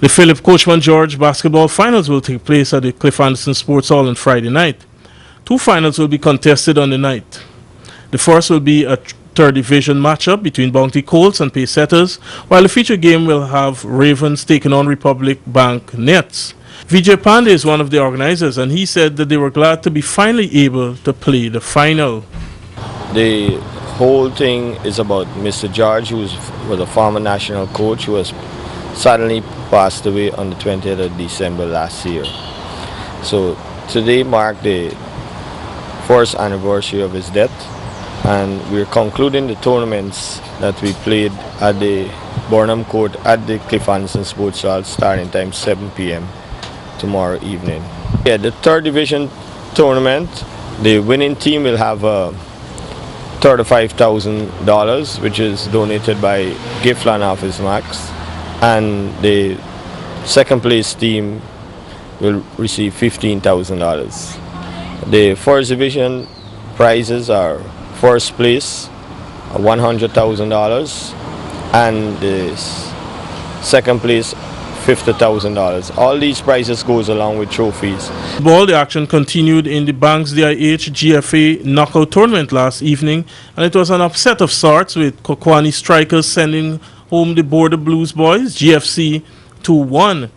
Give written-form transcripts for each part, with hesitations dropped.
The Phillip Coachman George basketball finals will take place at the Cliff Anderson Sports Hall on Friday night. Two finals will be contested on the night. The first will be a third division matchup between Bounty Colts and Paysetters, while the feature game will have Ravens taking on Republic Bank Nets. Vijay Pandey is one of the organizers, and he said that they were glad to be finally able to play the final. The whole thing is about Mr. George, who was a former national coach who was suddenly passed away on the 20th of December last year. So today marked the first anniversary of his death, and we're concluding the tournaments that we played at the Burnham Court at the Cliff Anderson Sports Hall, starting time 7 p.m. tomorrow evening. Yeah, the third division tournament, the winning team will have $35,000, which is donated by Giftland Office Max, and the second place team will receive $15,000. The first division prizes are first place $100,000 and the second place $50,000. All these prizes goes along with trophies. The action continued in the Banks DIH GFA knockout tournament last evening, and it was an upset of sorts, with Kokwani Strikers sending home the Border Blues boys GFC 2-1.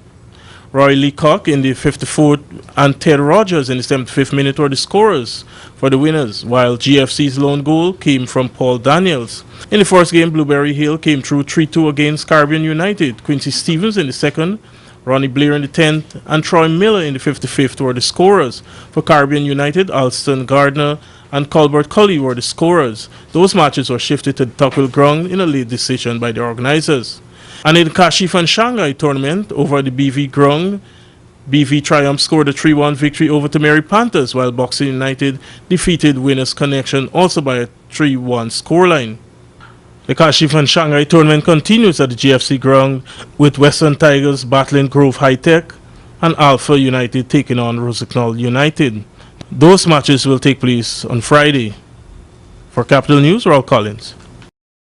Roy Leacock in the 54th and Ted Rogers in the 75th minute were the scorers for the winners, while GFC's lone goal came from Paul Daniels. In the first game, Blueberry Hill came through 3-2 against Caribbean United. Quincy Stevens in the second, Ronnie Blair in the 10th, and Troy Miller in the 55th were the scorers. For Caribbean United, Alston Gardner and Colbert Cully were the scorers. Those matches were shifted to the Tuckwell ground in a late decision by the organizers. And in the Kashif and Shanghai tournament over the BV ground, BV Triumph scored a 3-1 victory over the Mary Panthers, while Boxing United defeated Winners Connection also by a 3-1 scoreline. The Kashif and Shanghai tournament continues at the GFC ground, with Western Tigers battling Grove High Tech and Alpha United taking on Rossignol United. Those matches will take place on Friday. For Capital News, Raul Collins.